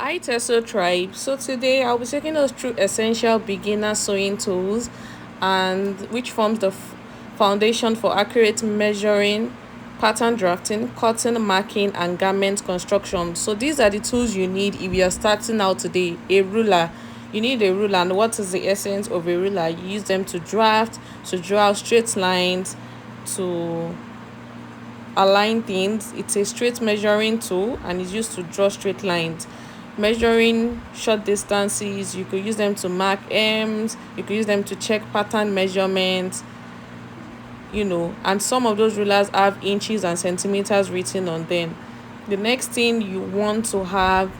Hi Teso Tribe. So today I'll be taking us through essential beginner sewing tools and which forms the foundation for accurate measuring, pattern drafting, cutting, marking and garment construction. So these are the tools you need if you are starting out today. A ruler. You need a ruler, and what is the essence of a ruler? You use them to draft, to draw out straight lines, to align things. It's a straight measuring tool and is used to draw straight lines. Measuring short distances, you could use them to mark M's, you could use them to check pattern measurements, and some of those rulers have inches and centimeters written on them. The next thing you want to have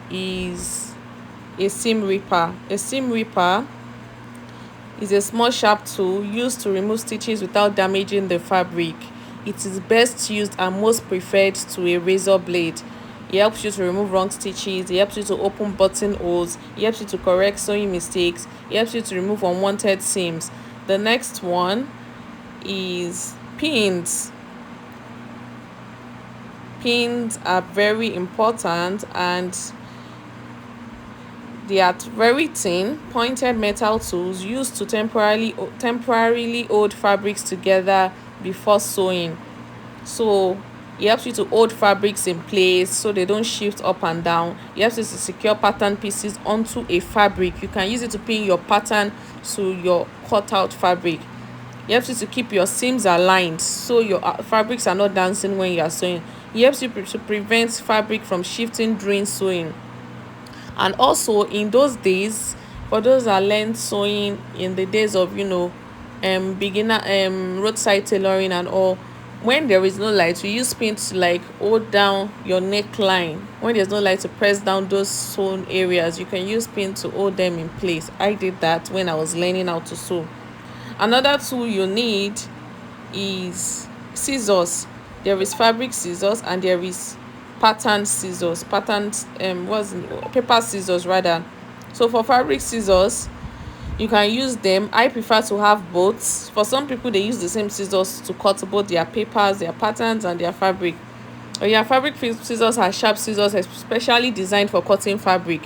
is a seam ripper. A seam ripper is a small sharp tool used to remove stitches without damaging the fabric. It is best used and most preferred to a razor blade. It helps you to remove wrong stitches, it helps you to open buttonholes, it helps you to correct sewing mistakes, it helps you to remove unwanted seams. The next one is pins. Pins are very important and they are very thin, pointed metal tools used to temporarily hold fabrics together before sewing. So it helps you to hold fabrics in place so they don't shift up and down. It helps you to secure pattern pieces onto a fabric. You can use it to pin your pattern to your cut out fabric. It helps you to keep your seams aligned so your fabrics are not dancing when you are sewing. It helps you to prevent fabric from shifting during sewing. And also in those days, for those that learned sewing in the days of beginner roadside tailoring and all, when there is no light, we use pin to like hold down your neckline. When there's no light, to press down those sewn areas, you can use pin to hold them in place. I did that when I was learning how to sew. Another tool you need is scissors. There is fabric scissors and there is pattern scissors, paper scissors rather. So for fabric scissors, you can use them. I prefer to have both. For some people, they use the same scissors to cut both their papers, their patterns and their fabric. Fabric scissors are sharp scissors especially designed for cutting fabric.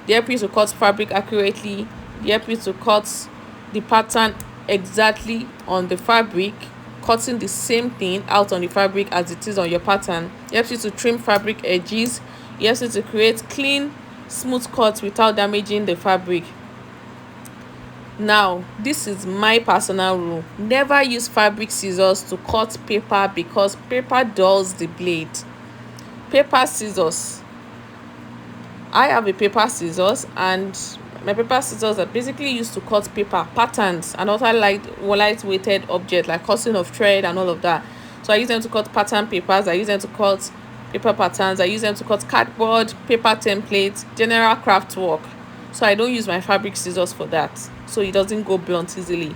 They help you to cut fabric accurately. They help you to cut the pattern exactly on the fabric, cutting the same thing out on the fabric as it is on your pattern. It helps you to trim fabric edges. It helps you to create clean, smooth cuts without damaging the fabric. Now, this is my personal rule. Never use fabric scissors to cut paper because paper dulls the blade. Paper scissors. I have a paper scissors and my paper scissors are basically used to cut paper patterns and other lightweighted objects like cutting of thread and all of that. So I use them to cut pattern papers, I use them to cut paper patterns, I use them to cut cardboard, paper templates, general craft work. So I don't use my fabric scissors for that, so it doesn't go blunt easily.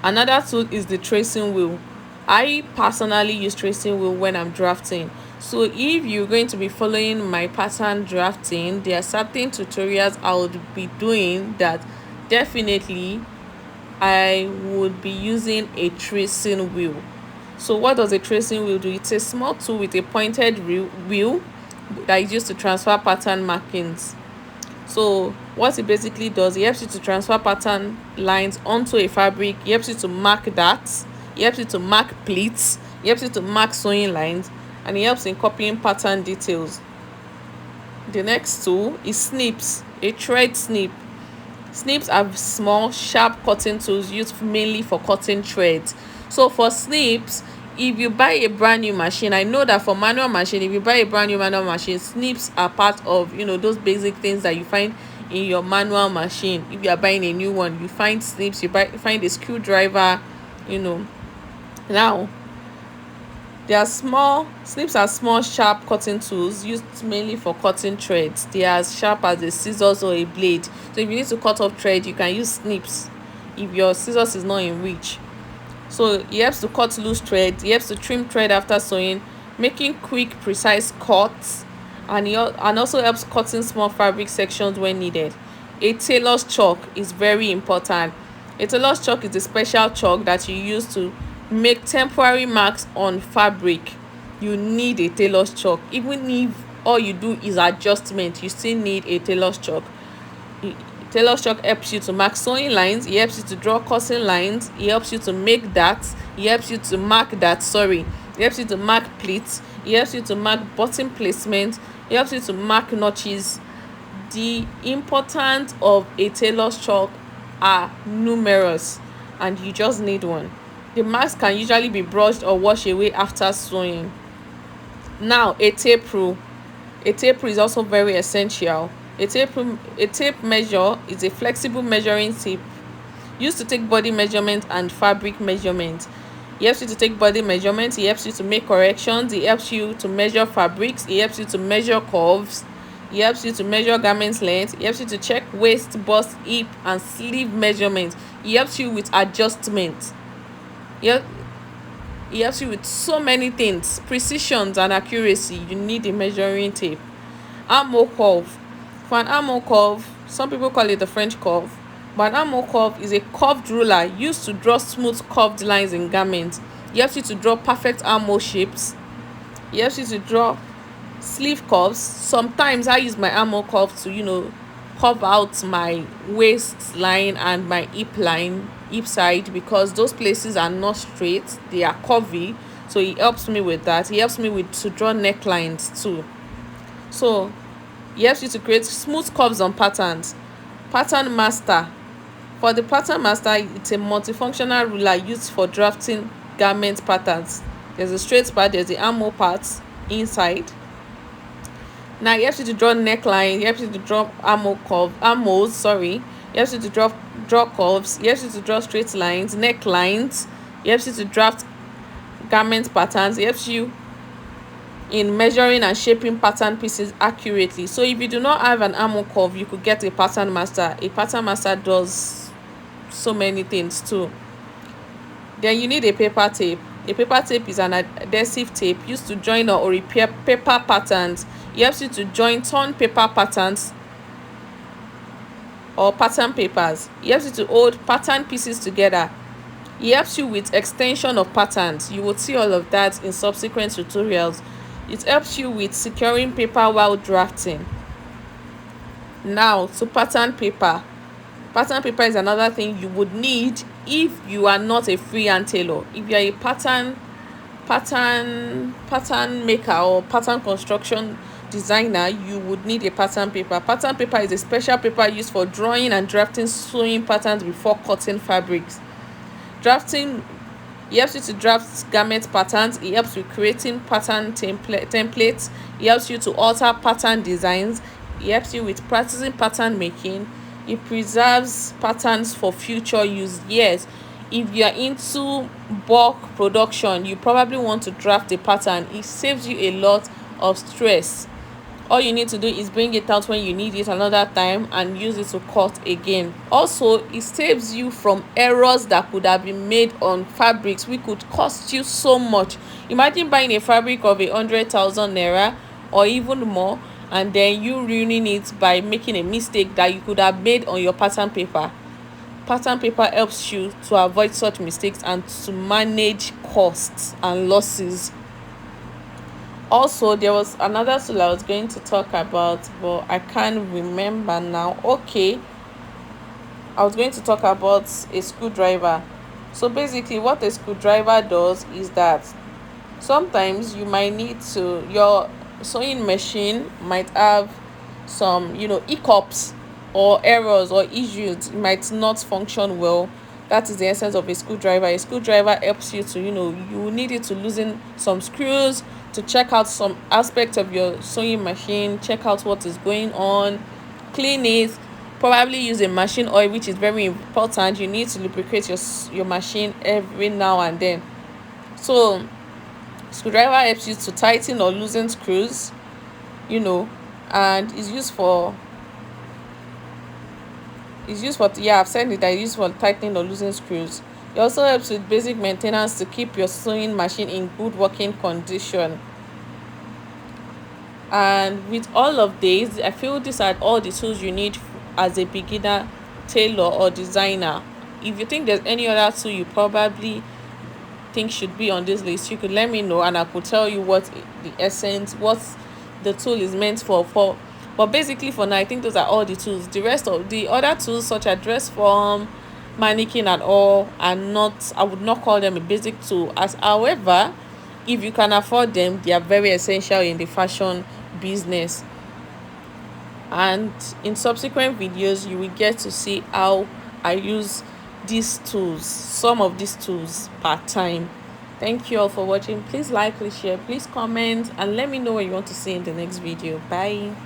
Another tool is the tracing wheel. I personally use tracing wheel when I'm drafting. So if you're going to be following my pattern drafting, there are certain tutorials I would be doing that definitely I would be using a tracing wheel. So what does a tracing wheel do? It's a small tool with a pointed wheel that is used to transfer pattern markings. So what it basically does, it helps you to transfer pattern lines onto a fabric. It helps you to mark that. It helps you to mark pleats. It helps you to mark sewing lines, and it helps in copying pattern details. The next tool is snips, a thread snip. Snips are small, sharp cutting tools used mainly for cutting threads. So for snips, if you buy a brand new machine, I know that for manual machine, if you buy a brand new manual machine, snips are part of those basic things that you find in your manual machine. If you are buying a new one, you find snips, find a screwdriver. Now snips are small sharp cutting tools used mainly for cutting threads. They are as sharp as a scissors or a blade. So if you need to cut off thread, you can use snips if your scissors is not in reach. So it helps to cut loose thread, it helps to trim thread after sewing, making quick precise cuts, and also helps cutting small fabric sections when needed. A tailor's chalk is very important. A tailor's chalk is a special chalk that you use to make temporary marks on fabric. You need a tailor's chalk. Even if all you do is adjustment, you still need a tailor's chalk. Tailor's chalk helps you to mark sewing lines, it helps you to draw cutting lines, it helps you to make that, it helps you to mark that, sorry, it helps you to mark pleats, it helps you to mark button placement, it helps you to mark notches. The importance of a tailor's chalk are numerous, and you just need one. The marks can usually be brushed or washed away after sewing. Now, a tape rule. A tape rule is also very essential. A tape measure is a flexible measuring tape used to take body measurement and fabric measurement. It helps you to take body measurements, it helps you to make corrections, it helps you to measure fabrics, it helps you to measure curves, it helps you to measure garment length, it helps you to check waist, bust, hip and sleeve measurements. It helps you with adjustment. It helps you with so many things. Precision and accuracy, you need a measuring tape. Armhole curve. For an armhole curve, some people call it the French curve, but an armhole curve is a curved ruler used to draw smooth curved lines in garments. It helps you to draw perfect armhole shapes. It helps you to draw sleeve curves. Sometimes I use my armhole curve to curve out my waistline and my hip side, because those places are not straight, they are curvy. So it helps me with that. It helps me with to draw necklines too. So it helps you to create smooth curves on patterns. Pattern master. For the pattern master, it's a multifunctional ruler used for drafting garment patterns. There's a straight part, there's the armhole part inside. Now it helps you to draw neckline, it helps you to draw armholes, sorry. It helps you to draw curves, it helps you to draw straight lines, necklines, it helps you to draft garment patterns, it helps you in measuring and shaping pattern pieces accurately. So if you do not have an armhole curve, you could get a pattern master. A pattern master does so many things too. Then you need a paper tape. A paper tape is an adhesive tape used to join or repair paper patterns. It helps you to join torn paper patterns or pattern papers. It helps you to hold pattern pieces together. It helps you with extension of patterns. You will see all of that in subsequent tutorials. It helps you with securing paper while drafting. Now to pattern paper. Pattern paper is another thing you would need if you are not a freehand tailor. If you are a pattern maker or pattern construction designer, you would need a pattern paper. Pattern paper is a special paper used for drawing and drafting sewing patterns before cutting fabrics. Drafting, it helps you to draft garment patterns, it helps with creating pattern templates, it helps you to alter pattern designs, it helps you with practicing pattern making, it preserves patterns for future use. Yes, if you are into bulk production, you probably want to draft a pattern. It saves you a lot of stress. All you need to do is bring it out when you need it another time and use it to cut again. Also, it saves you from errors that could have been made on fabrics which could cost you so much. Imagine buying a fabric of 100,000 naira or even more, and then you ruining it by making a mistake that you could have made on your pattern paper. Pattern paper helps you to avoid such mistakes and to manage costs and losses. Also, there was another tool I was going to talk about, but I can't remember now. Okay, I was going to talk about a screwdriver. So basically what a screwdriver does is that sometimes you might need to, your sewing machine might have some hiccups or errors or issues. It might not function well. That is the essence of a screwdriver. A screwdriver helps you to you need it to loosen some screws, to check out some aspect of your sewing machine, check out what is going on, clean it, probably use a machine oil, which is very important. You need to lubricate your machine every now and then. So screwdriver helps you to tighten or loosen screws, and is used for I've said it, that it's used for tightening or loosening screws. It also helps with basic maintenance to keep your sewing machine in good working condition. And with all of these, I feel these are all the tools you need as a beginner tailor or designer. If you think there's any other tool you probably think should be on this list, you could let me know and I could tell you what the the tool is meant for. But basically for now, I think those are all the tools. The rest of the other tools, such as dress form, mannequin and all, are not, I would not call them a basic tool. As however, if you can afford them, they are very essential in the fashion business. And in subsequent videos, you will get to see how I use these tools, some of these tools, part time. Thank you all for watching. Please like, please share, please comment, and let me know what you want to see in the next video. Bye.